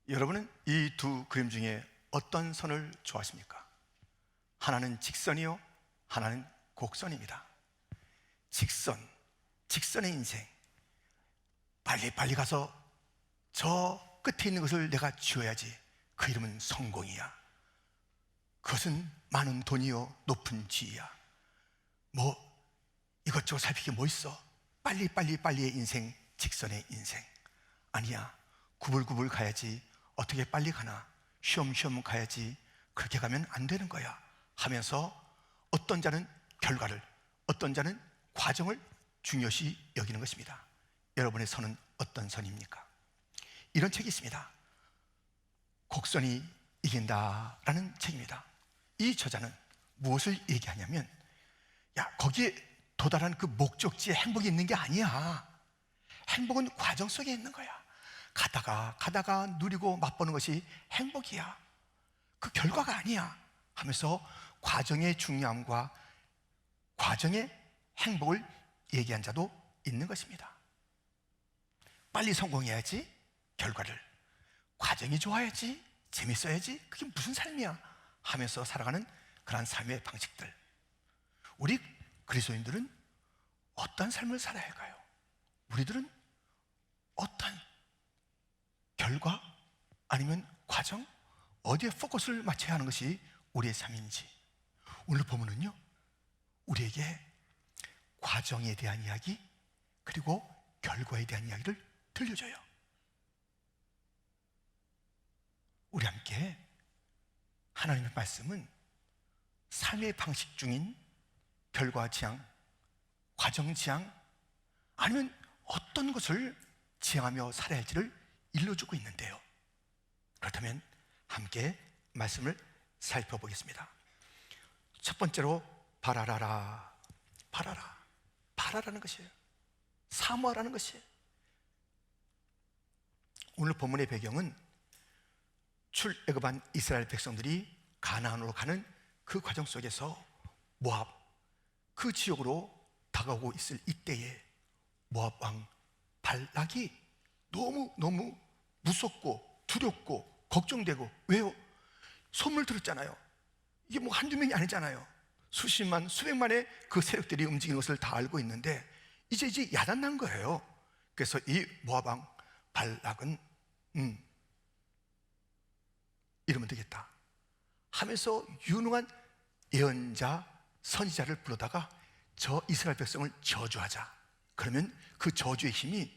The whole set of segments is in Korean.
여러분은 이 두 그림 중에 어떤 선을 좋아하십니까? 하나는 직선이요, 하나는 곡선입니다. 직선의 인생, 빨리 가서 저 끝에 있는 것을 내가 쥐어야지. 그 이름은 성공이야. 그것은 많은 돈이요, 높은 지위야. 뭐 이것저것 살피기 뭐 있어? 빨리의 인생, 직선의 인생. 아니야, 구불구불 가야지. 어떻게 빨리 가나? 쉬엄쉬엄 가야지. 그렇게 가면 안 되는 거야 하면서 어떤 자는 결과를, 어떤 자는 과정을 중요시 여기는 것입니다. 여러분의 선은 어떤 선입니까? 이런 책이 있습니다. 곡선이 이긴다라는 책입니다. 이 저자는 무엇을 얘기하냐면, 야, 거기에 도달한 그 목적지에 행복이 있는 게 아니야. 행복은 과정 속에 있는 거야. 가다가 누리고 맛보는 것이 행복이야. 그 결과가 아니야 하면서 과정의 중요함과 과정의 행복을 얘기한 자도 있는 것입니다. 빨리 성공해야지, 결과를. 과정이 좋아야지, 재밌어야지, 그게 무슨 삶이야 하면서 살아가는 그러한 삶의 방식들. 우리 그리스도인들은 어떤 삶을 살아야 할까요? 우리들은 어떤 결과 아니면 과정, 어디에 포커스를 맞춰야 하는 것이 우리의 삶인지. 오늘 보면은요, 우리에게 과정에 대한 이야기 그리고 결과에 대한 이야기를 들려줘요. 우리 함께 하나님의 말씀은 삶의 방식 중인 결과 지향, 과정 지향, 아니면 어떤 것을 지향하며 살아야 할지를 일러주고 있는데요. 그렇다면 함께 말씀을 살펴보겠습니다. 첫 번째로 바라라라. 바라라는 것이에요. 사모하라는 것이에요. 오늘 본문의 배경은 출애굽한 이스라엘 백성들이 가나안으로 가는 그 과정 속에서 모압, 그 지역으로 다가오고 있을 이때에 모압 왕 발락이 너무 무섭고 두렵고 걱정되고. 왜요? 소문을 들었잖아요. 이게 뭐 한두 명이 아니잖아요. 수십만, 수백만의 그 세력들이 움직이는 것을 다 알고 있는데 이제 야단난 거예요. 그래서 이 모압 왕 발락은 이러면 되겠다 하면서 유능한 예언자, 선지자를 불러다가 저 이스라엘 백성을 저주하자. 그러면 그 저주의 힘이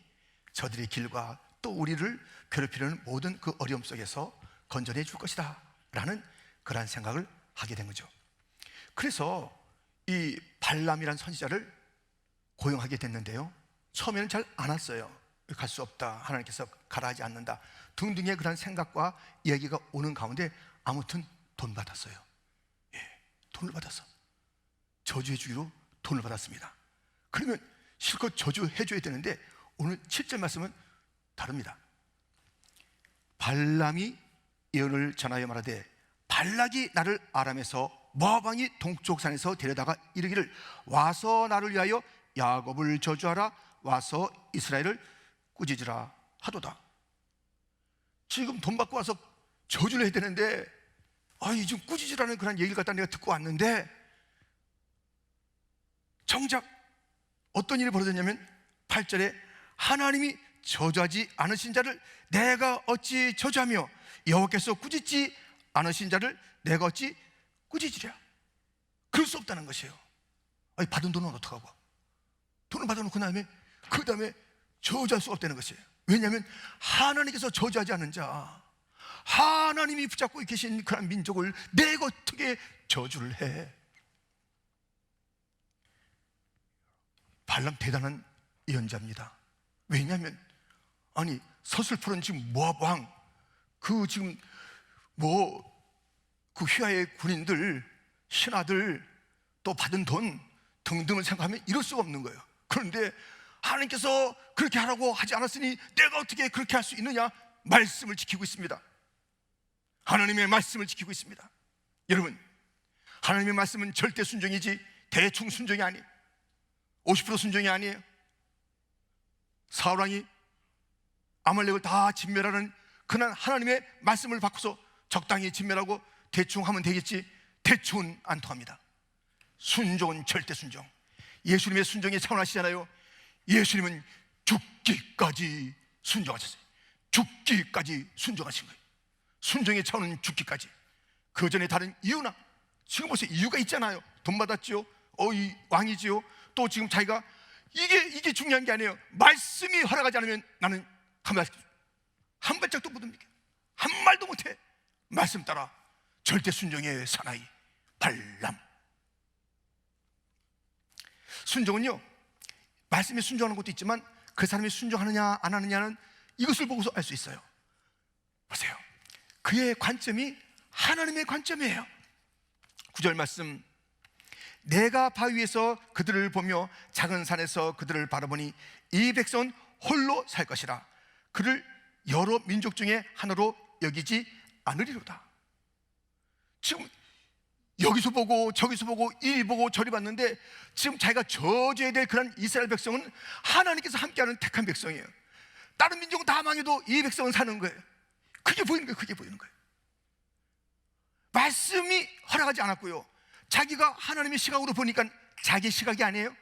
저들의 길과 또 우리를 괴롭히려는 모든 그 어려움 속에서 건져내 줄 것이다 라는 그러한 생각을 하게 된 거죠. 그래서 이 발람이라는 선지자를 고용하게 됐는데요, 처음에는 잘 안 왔어요. 갈 수 없다, 하나님께서 가라 하지 않는다 등등의 그런 생각과 이야기가 오는 가운데 아무튼 돈 받았어요. 돈을 받았어. 저주해 주기로 돈을 받았습니다. 그러면 실컷 저주해 줘야 되는데 오늘 7절 말씀은 다릅니다. 발람이 예언을 전하여 말하되 발락이 나를 아람에서 모압 왕이 동쪽 산에서 데려다가 이르기를 와서 나를 위하여 야곱을 저주하라, 와서 이스라엘을 꾸짖으라 하도다. 지금 돈 받고 와서 저주를 해야 되는데 지금 꾸짖으라는 그런 얘기를 갖다 내가 듣고 왔는데 정작 어떤 일이 벌어졌냐면 8절에 하나님이 저주하지 않으신 자를 내가 어찌 저주하며 여호와께서 꾸짖지 않으신 자를 내가 어찌 꾸짖으랴. 그럴 수 없다는 것이에요. 받은 돈은 어떡하고, 돈을 받아놓고 그 다음에 저주할 수 없다는 것이에요. 왜냐하면 하나님께서 저주하지 않은 자, 하나님이 붙잡고 계신 그런 민족을 내가 어떻게 저주를 해. 발람 대단한 예언자입니다. 왜냐하면 서슬프른 지금 모압 왕, 그 지금 그 휘하의 군인들, 신하들, 또 받은 돈 등등을 생각하면 이럴 수가 없는 거예요. 그런데 하나님께서 그렇게 하라고 하지 않았으니 내가 어떻게 그렇게 할 수 있느냐. 말씀을 지키고 있습니다. 하나님의 말씀을 지키고 있습니다. 여러분, 하나님의 말씀은 절대 순종이지 대충 순종이 아니에요. 50% 순종이 아니에요. 사울왕이 아말렉을 다 진멸하는 그날 하나님의 말씀을 바꿔서 적당히 진멸하고 대충 하면 되겠지, 대충은 안 통합니다. 순종은 절대 순종. 예수님의 순종에 차원하시잖아요. 예수님은 죽기까지 순종하셨어요. 죽기까지 순종하신 거예요. 순종의 차원은 죽기까지. 그 전에 다른 이유나, 지금 보세요, 이유가 있잖아요. 돈 받았지요, 이 왕이지요. 또 지금 자기가 이게 중요한 게 아니에요. 말씀이 허락하지 않으면 나는 한 발짝도 못 옮겨, 한 말도 못해. 말씀 따라 절대 순종의 사나이 발람. 순종은요, 말씀에 순종하는 것도 있지만 그 사람이 순종하느냐 안 하느냐는 이것을 보고서 알 수 있어요. 보세요, 그의 관점이 하나님의 관점이에요. 9절 말씀, 내가 바위에서 그들을 보며 작은 산에서 그들을 바라보니 이 백성은 홀로 살 것이라. 그를 여러 민족 중에 하나로 여기지 않으리로다. 지금 여기서 보고 저기서 보고 이리 보고 저리 봤는데 지금 자기가 저주해야 될 그런 이스라엘 백성은 하나님께서 함께하는 택한 백성이에요. 다른 민족은 다 망해도 이 백성은 사는 거예요. 그게 보이는 거예요. 그게 보이는 거예요. 말씀이 허락하지 않았고요, 자기가 하나님의 시각으로 보니까 자기 시각이 아니에요.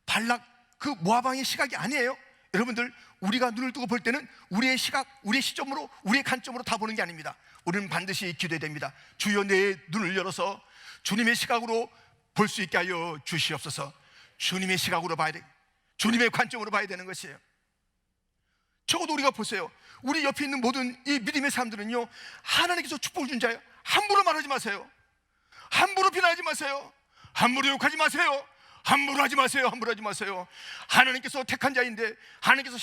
발락 그 모압왕의 시각이 아니에요. 여러분들, 우리가 눈을 뜨고 볼 때는 우리의 시각, 우리의 시점으로, 우리의 관점으로 다 보는 게 아닙니다. 우리는 반드시 기도해야 됩니다. 주여, 내 눈을 열어서 주님의 시각으로 볼 수 있게 하여 주시옵소서. 주님의 시각으로 봐야 돼. 주님의 관점으로 봐야 되는 것이에요. 적어도 우리가 보세요. 우리 옆에 있는 모든 이 믿음의 사람들은요, 하나님께서 축복을 준 자예요. 함부로 말하지 마세요. 함부로 비난하지 마세요. 함부로 욕하지 마세요. 함부로 하지 마세요. 함부로 하지 마세요. 하나님께서 택한 자인데, 하나님께서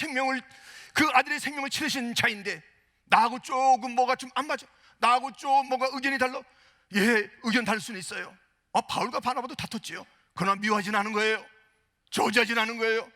그 아들의 생명을 치르신 자인데, 나하고 조금 뭐가 좀 안 맞아, 나하고 좀 뭐가 의견이 달라. 예, 의견 다를 수는 있어요. 바울과 바나바도 다퉜지요. 그러나 미워하지는 않은 거예요. 저지하지는 않은 거예요.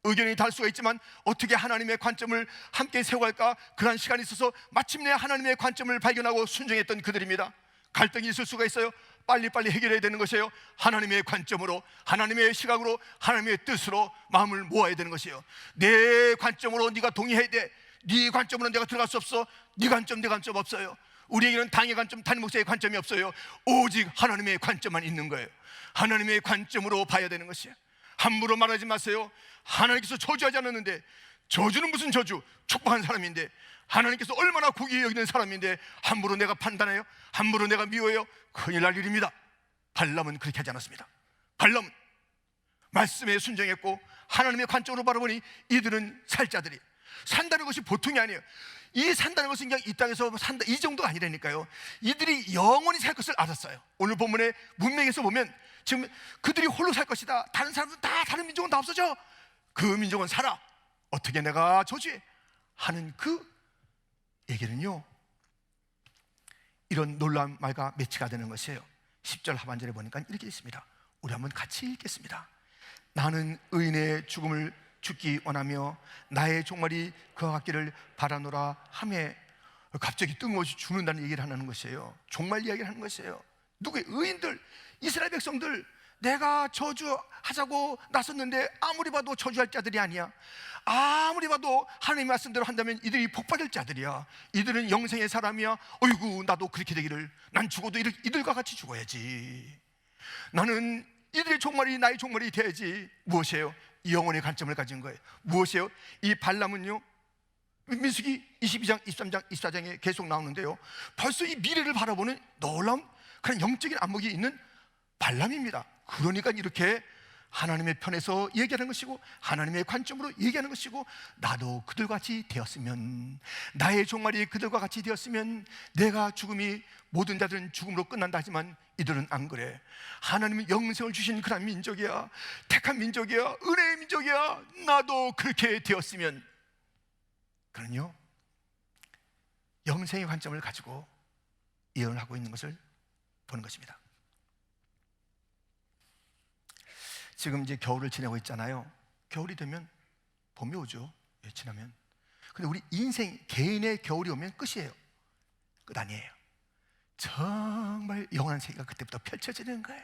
의견이 다를 수가 있지만 어떻게 하나님의 관점을 함께 세워갈까, 그런 시간이 있어서 마침내 하나님의 관점을 발견하고 순종했던 그들입니다. 갈등이 있을 수가 있어요. 빨리빨리 해결해야 되는 것이에요. 하나님의 관점으로, 하나님의 시각으로, 하나님의 뜻으로 마음을 모아야 되는 것이에요. 내 관점으로 네가 동의해야 돼. 네 관점으로 내가 들어갈 수 없어. 네 관점, 내 관점 없어요. 우리에게는 당의 관점, 담임 목사의 관점이 없어요. 오직 하나님의 관점만 있는 거예요. 하나님의 관점으로 봐야 되는 것이에요. 함부로 말하지 마세요. 하나님께서 저주하지 않았는데, 저주는 무슨 저주? 축복한 사람인데, 하나님께서 얼마나 고귀히 여기는 사람인데 함부로 내가 판단해요? 함부로 내가 미워해요? 큰일 날 일입니다. 발람은 그렇게 하지 않았습니다. 발람은 말씀에 순종했고 하나님의 관점으로 바라보니 이들은 살 자들이, 산다는 것이 보통이 아니에요. 이 산다는 것은 그냥 이 땅에서 산다, 이 정도가 아니라니까요. 이들이 영원히 살 것을 알았어요. 오늘 본문의 문맥에서 보면 지금 그들이 홀로 살 것이다, 다른 사람들 다, 다른 민족은 다 없어져, 그 민족은 살아, 어떻게 내가 저주해 하는 그 얘기는요, 이런 놀라운 말과 매치가 되는 것이에요. 10절 하반절에 보니까 이렇게 있습니다. 우리 한번 같이 읽겠습니다. 나는 의인의 죽음을 죽기 원하며 나의 종말이 그와 같기를 바라노라 하매, 갑자기 뜬금없이 죽는다는 얘기를 하는 것이에요. 종말 이야기를 하는 것이에요. 누구의? 의인들, 이스라엘 백성들. 내가 저주하자고 나섰는데 아무리 봐도 저주할 자들이 아니야. 아무리 봐도 하나님의 말씀대로 한다면 이들이 복받을 자들이야. 이들은 영생의 사람이야. 어이구, 나도 그렇게 되기를. 난 죽어도 이들과 같이 죽어야지. 나는 이들의 종말이 나의 종말이 돼야지. 무엇이에요? 영혼의 관점을 가진 거예요. 무엇이에요? 이 발람은요, 민수기 22장, 23장, 24장에 계속 나오는데요, 벌써 이 미래를 바라보는 놀라운 그런 영적인 안목이 있는 발람입니다. 그러니까 이렇게 하나님의 편에서 얘기하는 것이고 하나님의 관점으로 얘기하는 것이고, 나도 그들과 같이 되었으면, 나의 종말이 그들과 같이 되었으면, 내가 죽음이 모든 자들은 죽음으로 끝난다 하지만 이들은 안 그래. 하나님은 영생을 주신 그런 민족이야. 택한 민족이야. 은혜의 민족이야. 나도 그렇게 되었으면. 그는요, 영생의 관점을 가지고 예언을 하고 있는 것을 보는 것입니다. 지금 이제 겨울을 지내고 있잖아요. 겨울이 되면 봄이 오죠. 지나면. 근데 우리 인생, 개인의 겨울이 오면 끝이에요. 끝 아니에요. 정말 영원한 세계가 그때부터 펼쳐지는 거예요.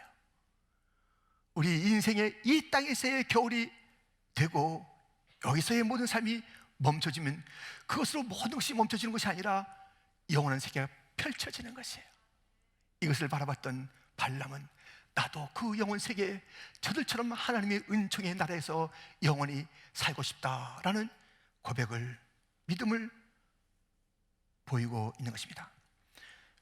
우리 인생의 이 땅에서의 겨울이 되고 여기서의 모든 삶이 멈춰지면 그것으로 모든 것이 멈춰지는 것이 아니라 영원한 세계가 펼쳐지는 것이에요. 이것을 바라봤던 발람은 나도 그 영원 세계에 저들처럼 하나님의 은총의 나라에서 영원히 살고 싶다라는 고백을, 믿음을 보이고 있는 것입니다.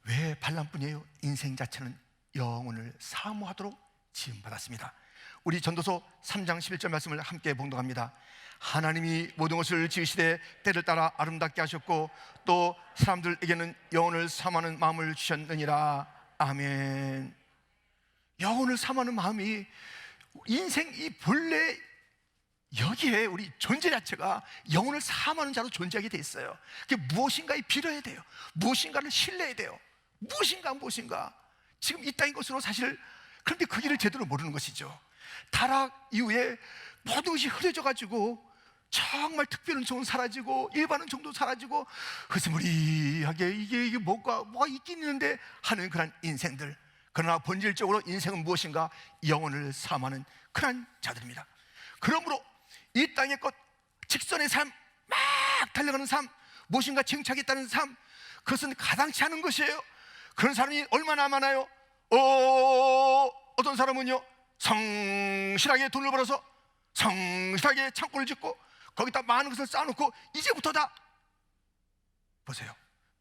왜 발람뿐이에요? 인생 자체는 영혼을 사모하도록 지음받았습니다. 우리 전도서 3장 11절 말씀을 함께 봉독합니다. 하나님이 모든 것을 지으시되 때를 따라 아름답게 하셨고 또 사람들에게는 영혼을 사모하는 마음을 주셨느니라. 아멘. 영혼을 사모하는 마음이 인생 이 본래 여기에 우리 존재 자체가 영혼을 사모하는 자로 존재하게 돼 있어요. 그게 무엇인가에 빌어야 돼요. 무엇인가를 신뢰해야 돼요. 무엇인가 지금 이 땅인 것으로 사실, 그런데 그 길을 제대로 모르는 것이죠. 타락 이후에 모든 것이 흐려져 가지고 정말 특별 은총은 사라지고 일반 은총도 사라지고 흐스무리하게 이게 뭐가 있긴 있는데 하는 그런 인생들. 그러나 본질적으로 인생은 무엇인가? 영혼을 사모하는 그런 자들입니다. 그러므로 이 땅의 것, 직선의 삶, 막 달려가는 삶, 무엇인가 쟁취하겠다는 삶, 그것은 가당치 않은 것이에요. 그런 사람이 얼마나 많아요? 어떤 사람은요, 성실하게 돈을 벌어서 성실하게 창고를 짓고 거기다 많은 것을 쌓아놓고 이제부터다. 보세요.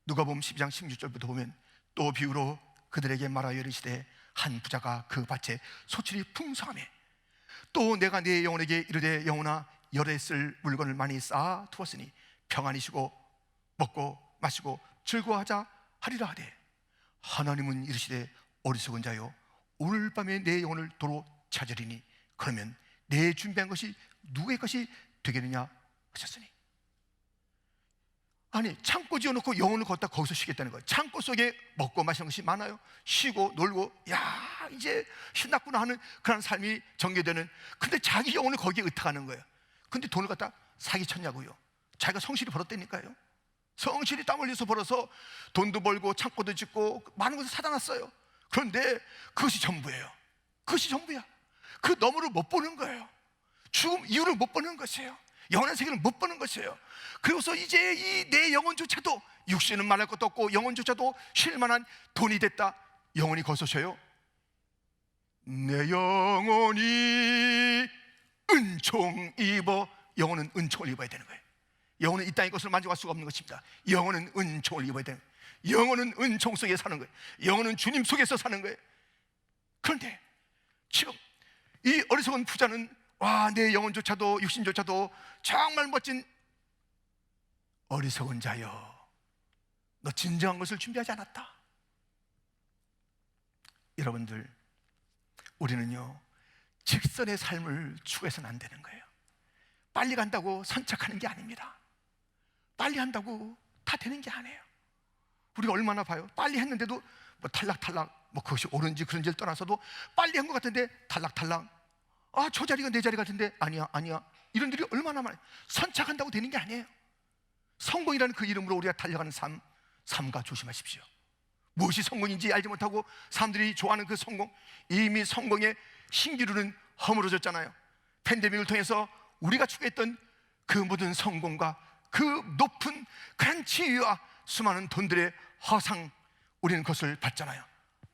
누가복음 12장 16절부터 보면 또 비유로 그들에게 말하여 이르시되 한 부자가 그 밭에 소출이 풍성하매 또 내가 네 영혼에게 이르되 영혼아 열에 쓸 물건을 많이 쌓아 두었으니 평안히 쉬고 먹고 마시고 즐거워하자 하리라 하되 하나님은 이르시되 어리석은 자여 오늘 밤에 내 영혼을 도로 찾으리니 그러면 내 준비한 것이 누구의 것이 되겠느냐 하셨으니. 아니, 창고 지어놓고 영혼을 걷다 거기서 쉬겠다는 거예요. 창고 속에 먹고 마시는 것이 많아요. 쉬고 놀고 야 이제 신났구나 하는 그런 삶이 전개되는, 근데 자기 영혼을 거기에 의탁하는 거예요. 근데 돈을 갖다 사기쳤냐고요. 자기가 성실히 벌었다니까요. 성실히 땀 흘려서 벌어서 돈도 벌고 창고도 짓고 많은 것을 사다 놨어요. 그런데 그것이 전부예요. 그것이 전부야. 그 너머를 못 보는 거예요. 죽음 이유를 못 보는 것이에요. 영원한 세계를 못 보는 것이에요. 그래서 이제 이 내 영혼조차도, 육신은 말할 것도 없고 영혼조차도 쉴만한 돈이 됐다. 영혼이 거기서 쉬어요. 내 영혼이 은총 입어. 영혼은 은총을 입어야 되는 거예요. 영혼은 이 땅의 것을 만족할 수가 없는 것입니다. 영혼은 은총을 입어야 되는 거예요. 영혼은 은총 속에 사는 거예요. 영혼은 주님 속에서 사는 거예요. 그런데 지금 이 어리석은 부자는 내 영혼조차도 육신조차도 정말 멋진 어리석은 자여, 너 진정한 것을 준비하지 않았다. 여러분들, 우리는요 직선의 삶을 추구해서는 안 되는 거예요. 빨리 간다고 선착하는 게 아닙니다. 빨리 한다고 다 되는 게 아니에요. 우리가 얼마나 봐요. 빨리 했는데도 뭐 탈락탈락, 뭐 그것이 옳은지 그런지를 떠나서도 빨리 한 것 같은데 탈락탈락. 저 자리가 내 자리 같은데 아니야. 이런 일이 얼마나 많아요. 선착한다고 되는 게 아니에요. 성공이라는 그 이름으로 우리가 달려가는 삶과 조심하십시오. 무엇이 성공인지 알지 못하고 사람들이 좋아하는 그 성공, 이미 성공의 신기루는 허물어졌잖아요. 팬데믹을 통해서 우리가 추구했던 그 모든 성공과 그 높은 그런 지위와 수많은 돈들의 허상, 우리는 그것을 봤잖아요.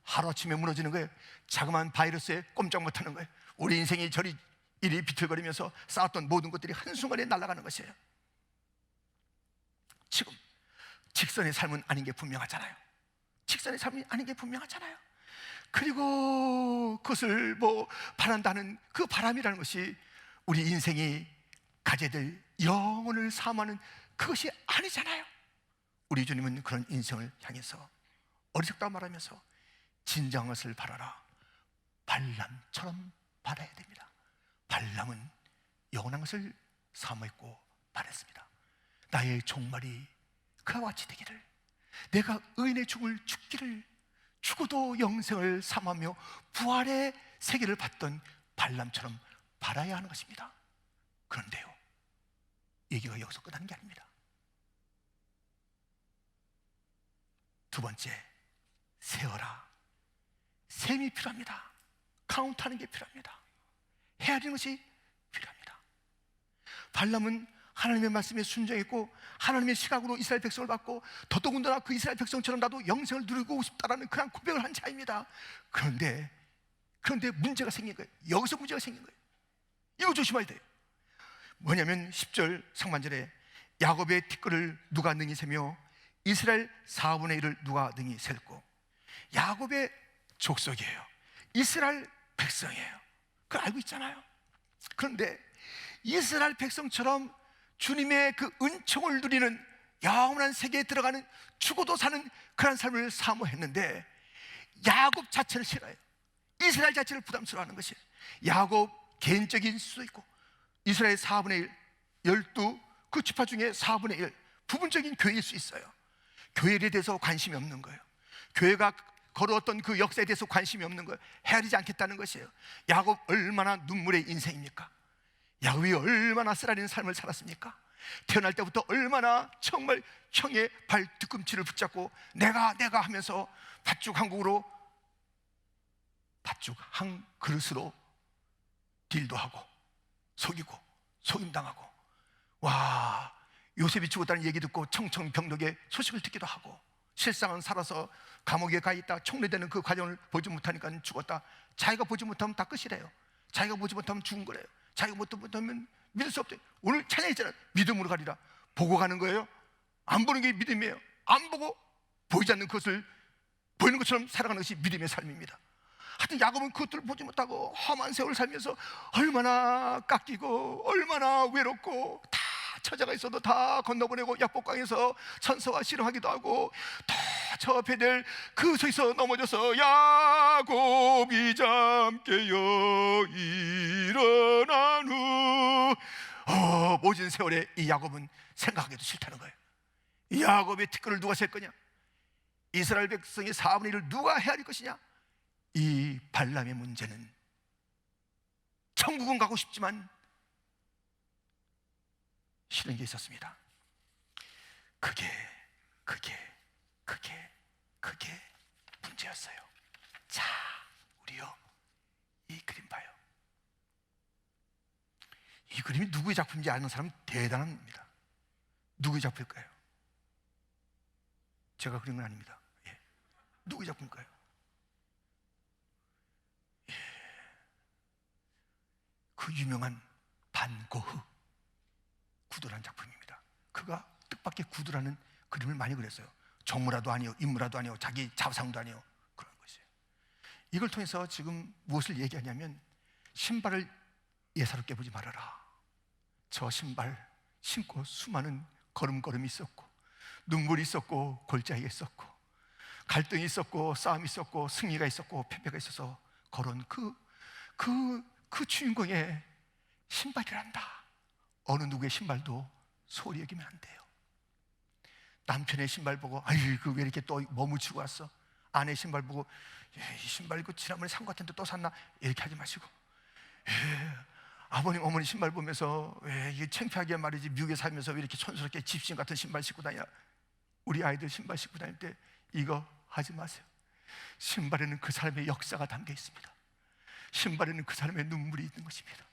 하루아침에 무너지는 거예요. 자그마한 바이러스에 꼼짝 못하는 거예요. 우리 인생이 저리 이리 비틀거리면서 쌓았던 모든 것들이 한순간에 날아가는 것이에요. 지금 직선의 삶은 아닌 게 분명하잖아요. 직선의 삶이 아닌 게 분명하잖아요. 그리고 그것을 바란다는 그 바람이라는 것이 우리 인생이 가져야 될 영혼을 사모하는 그것이 아니잖아요. 우리 주님은 그런 인생을 향해서 어리석다고 말하면서 진정한 것을 바라라. 발람처럼 바라야 됩니다. 발람은 영원한 것을 사모했고 바랬습니다. 나의 종말이 그와 같이 되기를, 내가 의인의 죽을 죽기를, 죽어도 영생을 삼하며 부활의 세계를 받던 발람처럼 바라야 하는 것입니다. 그런데요, 얘기가 여기서 끝나는 게 아닙니다. 두 번째, 세어라. 셈이 필요합니다. 카운트하는 게 필요합니다. 헤아리는 것이 필요합니다. 발람은 하나님의 말씀에 순종했고 하나님의 시각으로 이스라엘 백성을 봤고 더더군다나 그 이스라엘 백성처럼 나도 영생을 누리고 싶다라는 그런 고백을 한 자입니다. 그런데 문제가 생긴 거예요. 여기서 문제가 생긴 거예요. 이거 조심해야 돼요. 뭐냐면 10절 상반절에 야곱의 티끌을 누가 능히 세며 이스라엘 4분의 1을 누가 능히 셀고. 야곱의 족속이에요. 이스라엘 백성이에요. 그걸 알고 있잖아요. 그런데 이스라엘 백성처럼 주님의 그 은총을 누리는 영원한 세계에 들어가는 죽어도 사는 그런 삶을 사모했는데 야곱 자체를 싫어해요. 이스라엘 자체를 부담스러워하는 것이에요. 야곱 개인적인 수도 있고 이스라엘 4분의 1, 12 그 지파 중에 4분의 1 부분적인 교회일 수 있어요. 교회에 대해서 관심이 없는 거예요. 교회가 걸어왔던 그 역사에 대해서 관심이 없는 거예요. 헤아리지 않겠다는 것이에요. 야곱 얼마나 눈물의 인생입니까? 야곱이 얼마나 쓰라리는 삶을 살았습니까? 태어날 때부터 얼마나 정말 형의 발 뒤꿈치를 붙잡고 내가 하면서 팥죽 한 국으로 팥죽 한 그릇으로 딜도 하고 속이고 속임당하고, 와, 요셉이 죽었다는 얘기 듣고 청청병력의 소식을 듣기도 하고, 실상은 살아서 감옥에 가 있다 총리되는 그 과정을 보지 못하니까 죽었다. 자기가 보지 못하면 다 끝이래요. 자기가 보지 못하면 죽은 거래요. 자기가 보지 못하면 믿을 수 없대. 오늘 찬양했잖아요. 믿음으로 가리라. 보고 가는 거예요. 안 보는 게 믿음이에요. 안 보고 보이지 않는 것을 보이는 것처럼 살아가는 것이 믿음의 삶입니다. 하여튼 야곱은 그것들을 보지 못하고 험한 세월을 살면서 얼마나 깎이고 얼마나 외롭고, 다 처자가 있어도 다 건너보내고 약복강에서 천사와 씨름하기도 하고, 더 저 앞에 될 그 소에서 넘어져서 야곱이 잠깨어 일어난 후 모진 세월에 이 야곱은 생각하기도 싫다는 거예요. 이 야곱의 티끌을 누가 셀 거냐? 이스라엘 백성의 4분의 1을 누가 헤아릴 것이냐? 이 발람의 문제는 천국은 가고 싶지만 싫은 게 있었습니다. 그게 문제였어요. 자, 우리요, 이 그림 봐요. 이 그림이 누구의 작품인지 아는 사람은 대단합니다. 누구의 작품일까요? 제가 그린 건 아닙니다. 예. 누구의 작품일까요? 예. 그 유명한 반 고흐, 구두라는 작품입니다. 그가 뜻밖의 구두라는 그림을 많이 그렸어요. 정무라도 아니요, 인물라도 아니요, 자기 자상도 아니요, 그런 것이에요. 이걸 통해서 지금 무엇을 얘기하냐면, 신발을 예사롭게 보지 말아라. 저 신발 신고 수많은 걸음걸음이 있었고, 눈물이 있었고, 골짜기가 있었고, 갈등이 있었고, 싸움이 있었고, 승리가 있었고, 패배가 있어서 걸은 그 주인공의 신발이란다. 어느 누구의 신발도 소홀히 여기면 안 돼요. 남편의 신발 보고 아이고 왜 이렇게 또 머무치고 왔어? 아내 신발 보고 이 신발 이거 지난번에 산 것 같은데 또 샀나? 이렇게 하지 마시고, 아버님 어머니 신발 보면서 왜 이게 창피하게 말이지, 미국에 살면서 왜 이렇게 촌스럽게 집신 같은 신발 신고 다니냐? 우리 아이들 신발 신고 다닐 때 이거 하지 마세요. 신발에는 그 사람의 역사가 담겨 있습니다. 신발에는 그 사람의 눈물이 있는 것입니다.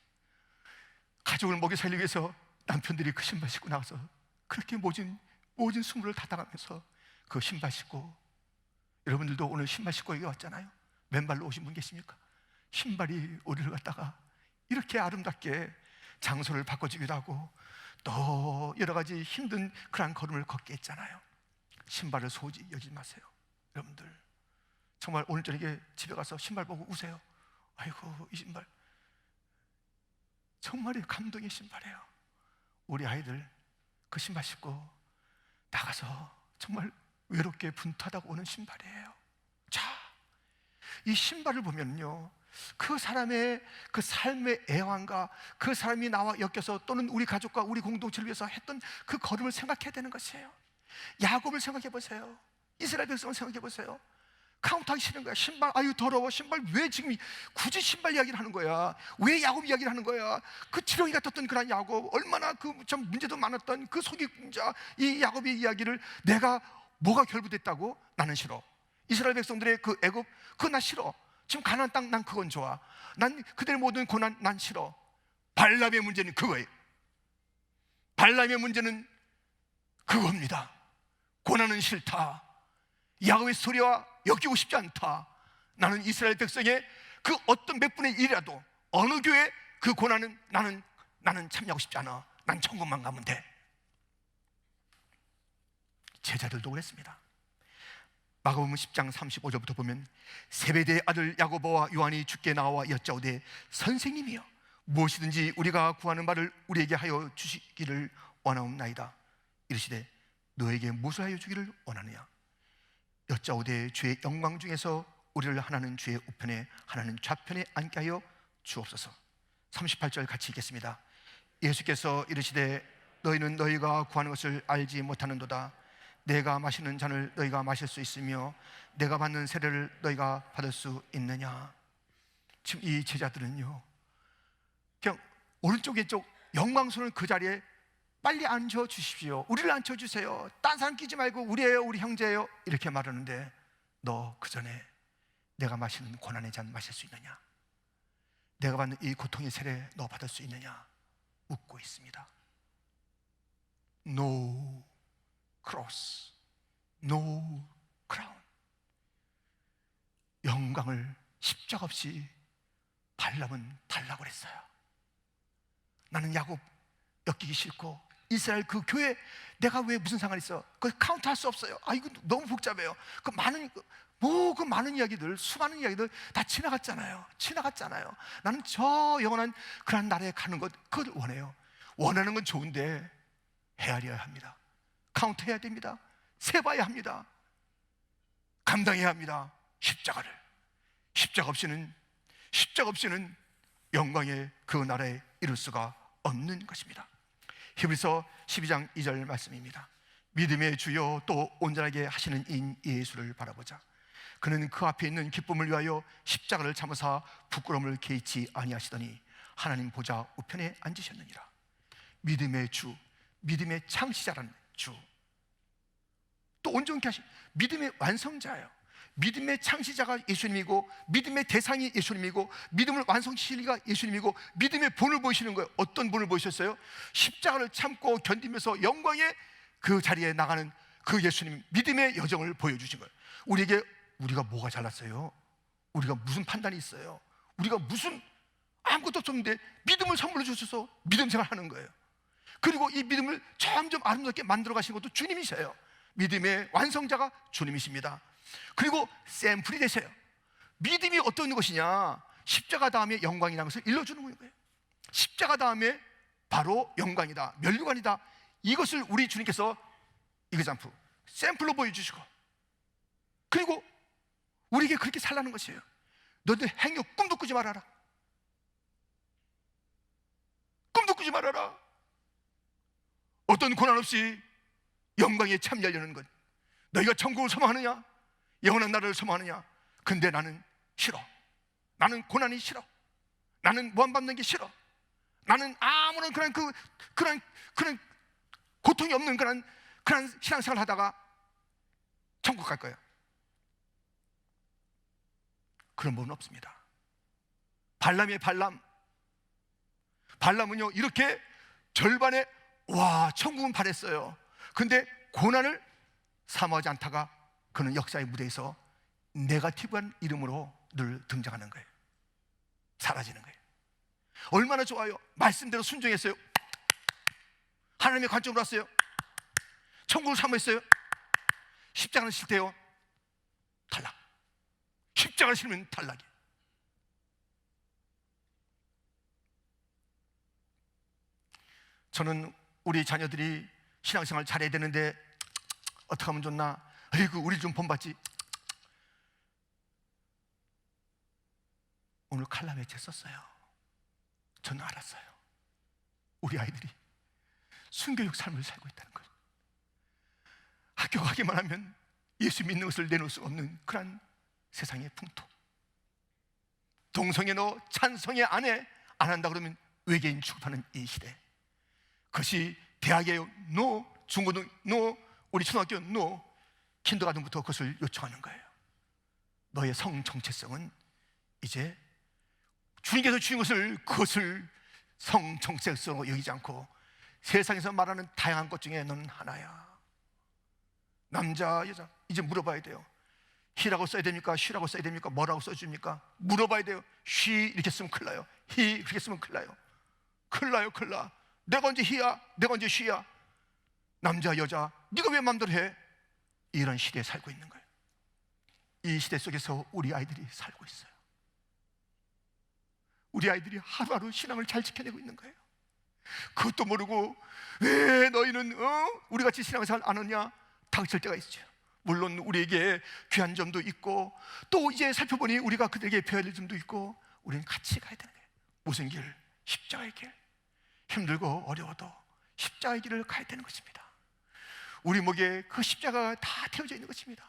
가족을 먹여 살리기 위해서 남편들이 그 신발 신고 나가서 그렇게 모진 수모를 다 당하면서 그 신발 신고, 여러분들도 오늘 신발 신고 여기 왔잖아요. 맨발로 오신 분 계십니까? 신발이 우리를 갖다가 이렇게 아름답게 장소를 바꿔주기도 하고 또 여러 가지 힘든 그런 걸음을 걷게 했잖아요. 신발을 소홀히 여기지 마세요. 여러분들 정말 오늘 저녁에 집에 가서 신발 보고 우세요. 아이고 이 신발 정말 감동의 신발이에요. 우리 아이들 그 신발 신고 나가서 정말 외롭게 분투하다가 오는 신발이에요. 자, 이 신발을 보면요, 그 사람의 그 삶의 애환과 그 사람이 나와 엮여서 또는 우리 가족과 우리 공동체를 위해서 했던 그 걸음을 생각해야 되는 것이에요. 야곱을 생각해 보세요. 이스라엘 백성을 생각해 보세요. 카운트하기 싫은 거야. 신발, 아유 더러워. 신발 왜 지금 굳이 신발 이야기를 하는 거야? 왜 야곱 이야기를 하는 거야? 그 지렁이 같았던 그런 야곱, 얼마나 그 참 문제도 많았던 그 속임자 이 야곱의 이야기를 내가 뭐가 결부됐다고? 나는 싫어. 이스라엘 백성들의 그 애굽, 그거 나 싫어. 지금 가나안 땅 난 그건 좋아. 난 그들의 모든 고난 난 싫어. 발람의 문제는 그거예요. 발람의 문제는 그겁니다. 고난은 싫다. 야곱의 소리와 엮이고 싶지 않다. 나는 이스라엘 백성의 그 어떤 몇 분의 1이라도 어느 교회 그 고난은 나는 참여하고 싶지 않아. 난 천국만 가면 돼. 제자들도 그랬습니다. 마가복음 10장 35절부터 보면 세베대의 아들 야고보와 요한이 주께 나와 여짜오되 선생님이여 무엇이든지 우리가 구하는 바를 우리에게 하여 주시기를 원하옵나이다. 이르시되 너에게 무엇을 하여 주기를 원하느냐. 여짜오되 주의 영광 중에서 우리를 하나는 주의 우편에 하나는 좌편에 앉게 하여 주옵소서. 38절 같이 읽겠습니다. 예수께서 이르시되 너희는 너희가 구하는 것을 알지 못하는도다. 내가 마시는 잔을 너희가 마실 수 있으며 내가 받는 세례를 너희가 받을 수 있느냐. 지금 이 제자들은요 그냥 오른쪽 왼쪽 영광스러운 그 자리에 빨리 앉혀주십시오. 우리를 앉혀주세요. 딴 사람 끼지 말고 우리예요, 우리 형제예요 이렇게 말하는데 너 그 전에 내가 마시는 고난의 잔 마실 수 있느냐? 내가 받는 이 고통의 세례 너 받을 수 있느냐? 묻고 있습니다. No cross, no crown. 영광을 십자가 없이 발람은 달라고 그랬어요. 나는 야곱 엮이기 싫고 이스라엘 그 교회 내가 왜 무슨 상관이 있어? 그걸 카운트할 수 없어요. 이거 너무 복잡해요. 그 많은 이야기들, 수많은 이야기들 다 지나갔잖아요. 나는 저 영원한 그런 나라에 가는 것, 그걸 원해요. 원하는 건 좋은데 헤아려야 합니다. 카운트해야 됩니다. 세봐야 합니다. 감당해야 합니다. 십자가를. 십자가 없이는 영광의 그 나라에 이룰 수가 없는 것입니다. 히브리서 12장 2절 말씀입니다. 믿음의 주요 또 온전하게 하시는 인 예수를 바라보자. 그는 그 앞에 있는 기쁨을 위하여 십자가를 참으사 부끄러움을 개의치 아니하시더니 하나님 보좌 우편에 앉으셨느니라. 믿음의 주, 믿음의 창시자라는 주, 또 온전케 하신 믿음의 완성자예요. 믿음의 창시자가 예수님이고 믿음의 대상이 예수님이고 믿음을 완성시키기가 예수님이고 믿음의 본을 보이시는 거예요. 어떤 본을 보이셨어요? 십자가를 참고 견디면서 영광의 그 자리에 나가는 그 예수님, 믿음의 여정을 보여주신 거예요. 우리가 뭐가 잘났어요? 우리가 무슨 판단이 있어요? 우리가 무슨 아무것도 없었는데 믿음을 선물로 주셔서 믿음 생활하는 거예요. 그리고 이 믿음을 점점 아름답게 만들어 가신 것도 주님이세요. 믿음의 완성자가 주님이십니다. 그리고 샘플이 되세요. 믿음이 어떤 것이냐? 십자가 다음에 영광이라는 것을 일러주는 거예요. 십자가 다음에 바로 영광이다, 면류관이다. 이것을 우리 주님께서 이그잠플, 샘플로 보여주시고, 그리고 우리에게 그렇게 살라는 것이에요. 너희들 행여 꿈도 꾸지 말아라. 꿈도 꾸지 말아라. 어떤 고난 없이 영광에 참여하려는 것. 너희가 천국을 소망하느냐? 영원한 나라를 소망하느냐? 근데 나는 싫어. 나는 고난이 싫어. 나는 무한받는 게 싫어. 나는 아무런 그런 고통이 없는 그런 신앙생활을 하다가 천국 갈 거예요. 그런 분은 없습니다. 발람이에요. 발람은요 이렇게 절반에 천국은 바랬어요. 근데 고난을 사모하지 않다가 그는 역사의 무대에서 네거티브한 이름으로 늘 등장하는 거예요. 사라지는 거예요. 얼마나 좋아요. 말씀대로 순종했어요. 하나님의 관점으로 왔어요. 천국을 사모했어요. 십자가는 싫대요. 탈락. 십자가를 싫으면 탈락이에요. 저는 우리 자녀들이 신앙생활 잘해야 되는데 어떻게 하면 좋나? 아이고 우리 좀 본받지. 오늘 칼럼 매체 썼어요. 저는 알았어요. 우리 아이들이 순교육 삶을 살고 있다는 걸. 학교 가기만 하면 예수 믿는 것을 내놓을 수 없는 그런 세상의 풍토. 동성애 너 찬성애 안 해? 안 한다 그러면 외계인 취급하는 이 시대. 그것이 대학에 노, 중고등 노, 우리 초등학교 노, 킨더가든부터 그것을 요청하는 거예요. 너의 성 정체성은 이제 주님께서 주신 것을 그것을 성 정체성으로 여기지 않고 세상에서 말하는 다양한 것 중에 너는 하나야. 남자, 여자 이제 물어봐야 돼요. he라고 써야 됩니까? she라고 써야 됩니까? 뭐라고 써줍니까? 물어봐야 돼요. she 이렇게 쓰면 큰일 나요. he 그렇게 쓰면 큰일 나요. 큰일 나요, 큰일 나. 내가 언제 he야? 내가 언제 she야? 남자, 여자 네가 왜 마음대로 해? 이런 시대에 살고 있는 거예요. 이 시대 속에서 우리 아이들이 살고 있어요. 우리 아이들이 하루하루 신앙을 잘 지켜내고 있는 거예요. 그것도 모르고 왜 너희는 우리같이 신앙을 잘 안 하냐? 다그칠 때가 있죠. 물론 우리에게 귀한 점도 있고 또 이제 살펴보니 우리가 그들에게 배워야 될 점도 있고 우리는 같이 가야 되는 거예요. 무슨 길? 십자가의 길. 힘들고 어려워도 십자가의 길을 가야 되는 것입니다. 우리 목에 그 십자가가 다 태워져 있는 것입니다.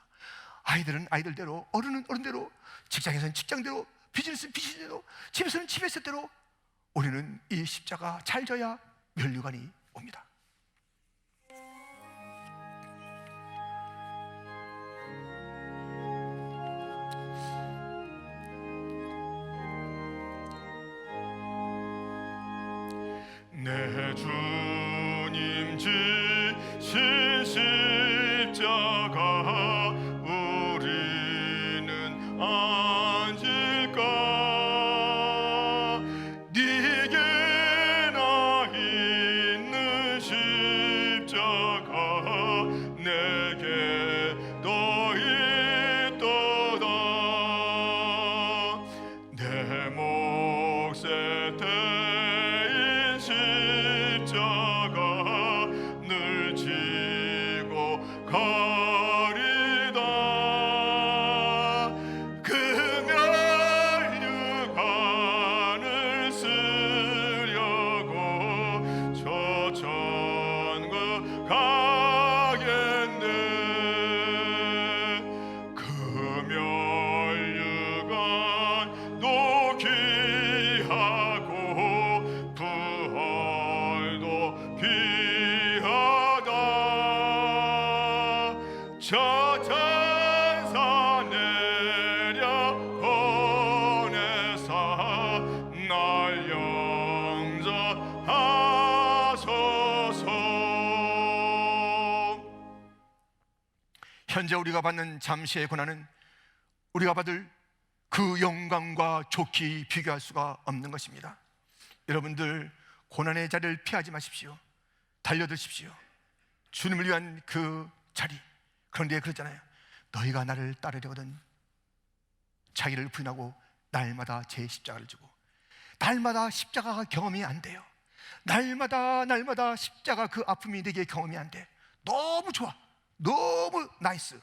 아이들은 아이들대로, 어른은 어른대로, 직장에서는 직장대로, 비즈니스는 비즈니스대로, 집에서는 집에서대로 우리는 이 십자가 잘 져야 면류관이 옵니다. 내 주님 지신 십자가 우리는 안질까? 네게나 있는 십자가 내게 더 있도다. 내 몫에 대인 십자가 늘 지고 가리다. 그 면류관을 쓰려고 저 천국 가겠네. 그 면류관도 귀하고 부활도 귀하다. 저 천사 내려 보내사 날 영접하소서. 현재 우리가 받는 잠시의 고난은 우리가 받을 그 영광과 좋게 비교할 수가 없는 것입니다. 여러분들 고난의 자리를 피하지 마십시오. 달려드십시오. 주님을 위한 그 자리. 그런데 그렇잖아요. 너희가 나를 따르려거든 자기를 부인하고 날마다 제 십자가를 지고. 날마다 십자가 경험이 안 돼요. 날마다 십자가 그 아픔이 내게 경험이 안 돼. 너무 좋아. 너무 나이스.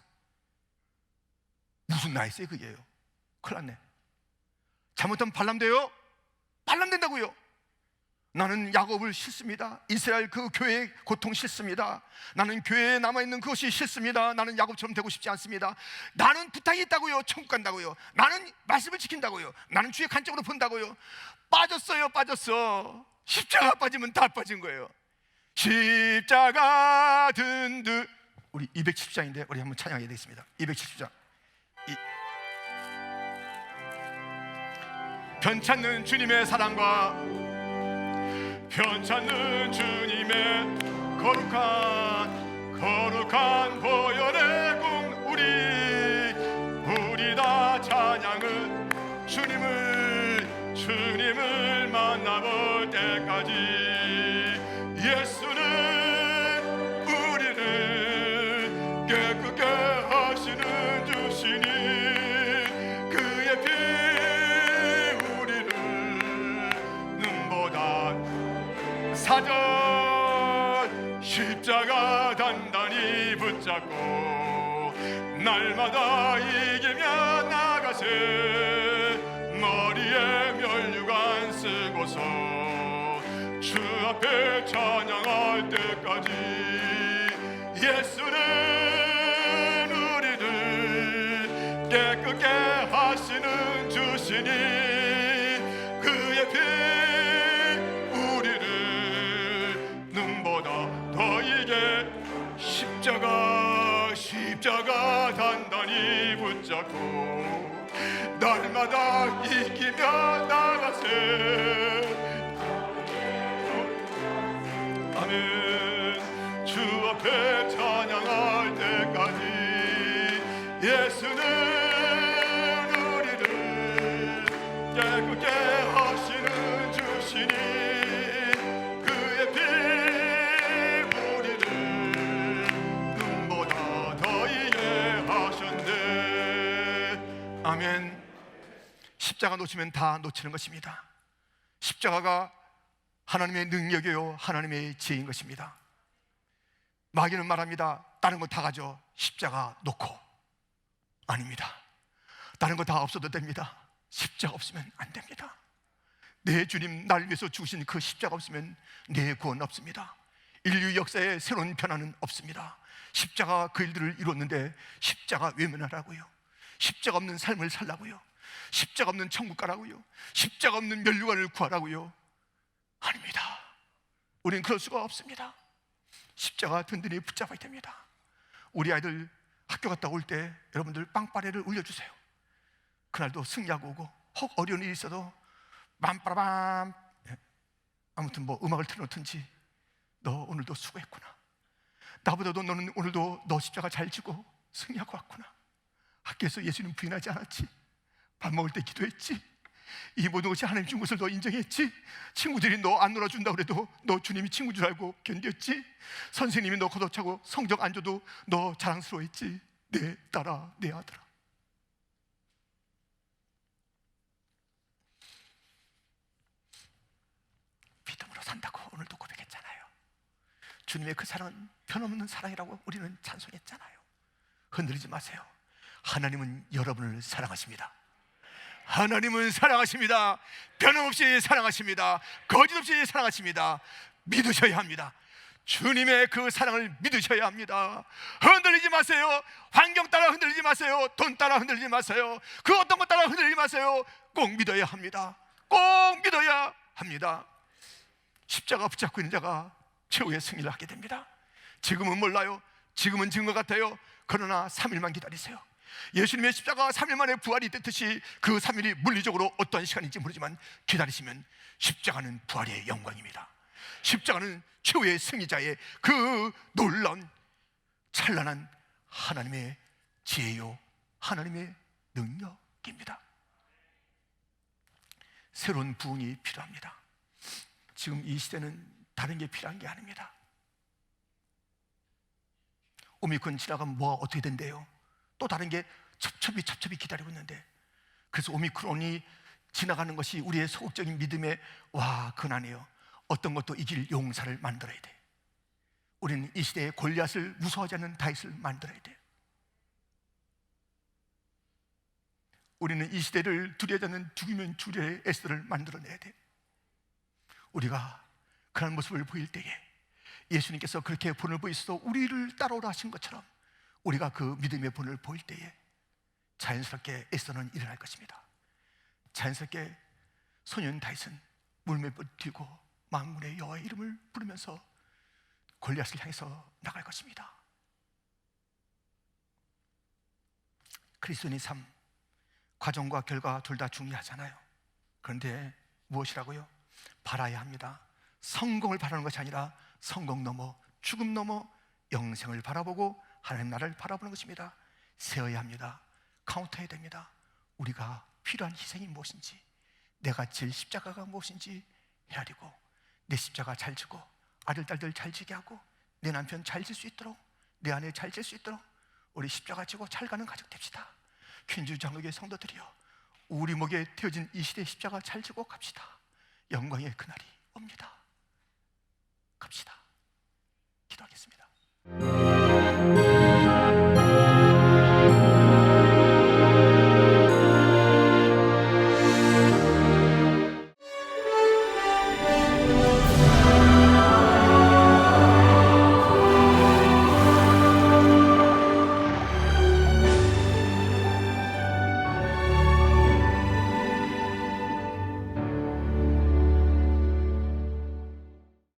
무슨 나이스예요 그게요? 큰일 났네. 잘못하면 반람돼요? 반람된다고요. 나는 야곱을 싫습니다. 이스라엘 그 교회의 고통 싫습니다. 나는 교회에 남아있는 그것이 싫습니다. 나는 야곱처럼 되고 싶지 않습니다. 나는 부탁이 있다고요. 천국 간다고요. 나는 말씀을 지킨다고요. 나는 주의 관점으로 본다고요. 빠졌어요. 빠졌어. 십자가 빠지면 다 빠진 거예요. 십자가 든듯. 우리 270장인데 우리 한번 찬양해야 되겠습니다. 270장. 편찮는 주님의 사랑과 편찮는 주님의 거룩한 보혈의 공. 우리 다 찬양은 주님을 만나볼 때까지. 예수는 우리를 깨끗게 하시는 주시니 그의 피 우리를 눈보다 사전 십자가 단단히 붙잡고 날마다 이기며 나가세. 머리에 면류관 쓰고서 주 앞에 찬양할 때까지. 예수는 우리를 깨끗게 하시는 주시니 그의 피 우리를 눈보다 더 이게 십자가 단단히 붙잡고 날마다 이기며 나가세. 아멘. 주 앞에 찬양할 때까지 예수는 우리를 깨끗게 하시는 주시니 그의 피 우리를 눈보다 더 이해하셨네. 아멘. 십자가 놓치면 다 놓치는 것입니다. 십자가가 하나님의 능력이요 하나님의 지혜인 것입니다. 마귀는 말합니다. 다른 거 다 가져. 십자가 놓고. 아닙니다. 다른 거 다 없어도 됩니다. 십자가 없으면 안 됩니다. 내 주님 날 위해서 죽으신 그 십자가 없으면 내 구원 없습니다. 인류 역사에 새로운 변화는 없습니다. 십자가 그 일들을 이뤘는데 십자가 외면하라고요? 십자가 없는 삶을 살라고요? 십자가 없는 천국 가라고요? 십자가 없는 면류관을 구하라고요? 아닙니다. 우린 그럴 수가 없습니다. 십자가 든든히 붙잡아야 됩니다. 우리 아이들 학교 갔다 올 때 여러분들 빵빠레를 울려주세요. 그날도 승리하고 오고 혹 어려운 일이 있어도 빰빠라밤, 아무튼 뭐 음악을 틀어놓든지 너 오늘도 수고했구나. 나보다도 너는 오늘도 너 십자가 잘 지고 승리하고 왔구나. 학교에서 예수님 부인하지 않았지. 밥 먹을 때 기도했지. 이 모든 것이 하나님 준 것을 너 인정했지. 친구들이 너 안 놀아준다고 그래도 너 주님이 친구인 줄 알고 견뎠지. 선생님이 너 걷어차고 성적 안 줘도 너 자랑스러워했지. 내 딸아, 내 아들아. 믿음으로 산다고 오늘도 고백했잖아요. 주님의 그 사랑은 변없는 사랑이라고 우리는 찬송했잖아요. 흔들리지 마세요. 하나님은 여러분을 사랑하십니다. 하나님은 사랑하십니다. 변함없이 사랑하십니다. 거짓없이 사랑하십니다. 믿으셔야 합니다. 주님의 그 사랑을 믿으셔야 합니다. 흔들리지 마세요. 환경 따라 흔들리지 마세요. 돈 따라 흔들리지 마세요. 그 어떤 것 따라 흔들리지 마세요. 꼭 믿어야 합니다. 꼭 믿어야 합니다. 십자가 붙잡고 있는 자가 최후의 승리를 하게 됩니다. 지금은 몰라요. 지금은 지금 것 같아요. 그러나 3일만 기다리세요. 예수님의 십자가 3일 만에 부활이 됐듯이 그 3일이 물리적으로 어떤 시간인지 모르지만 기다리시면 십자가는 부활의 영광입니다. 십자가는 최후의 승리자의 그 놀라운 찬란한 하나님의 지혜요 하나님의 능력입니다. 새로운 부흥이 필요합니다. 지금 이 시대는 다른 게 필요한 게 아닙니다. 오미크론 지나가면 뭐가 어떻게 된대요? 또 다른 게 첩첩이 기다리고 있는데, 그래서 오미크론이 지나가는 것이 우리의 소극적인 믿음의 근한이에요. 어떤 것도 이길 용사를 만들어야 돼. 우리는 이 시대에 골리앗을 무서워하지 않는 다윗을 만들어야 돼. 우리는 이 시대를 두려워하지 않는 죽이면 주리의 에스더를 만들어내야 돼. 우리가 그런 모습을 보일 때에 예수님께서 그렇게 본을 보이셔서 우리를 따라오라 하신 것처럼 우리가 그 믿음의 본을 보일 때에 자연스럽게 에스더는 일어날 것입니다. 자연스럽게 소년 다윗은 물맷불 들고 만군의 여호와의 이름을 부르면서 골리앗을 향해서 나갈 것입니다. 그리스도인의 삶, 과정과 결과 둘 다 중요하잖아요. 그런데 무엇이라고요? 바라야 합니다. 성공을 바라는 것이 아니라 성공 넘어 죽음 넘어 영생을 바라보고 하나님 나라를 바라보는 것입니다. 세워야 합니다. 카운트해야 됩니다. 우리가 필요한 희생이 무엇인지, 내가 질 십자가가 무엇인지 헤아리고 내 십자가 잘 지고 아들 딸들 잘 지게 하고 내 남편 잘 질 수 있도록, 내 아내 잘 질 수 있도록 우리 십자가 지고 잘 가는 가족 됩시다. 퀸즈 장로교회 성도들이여, 우리 목에 태워진 이 시대의 십자가 잘 지고 갑시다. 영광의 그날이 옵니다. 갑시다. 기도하겠습니다.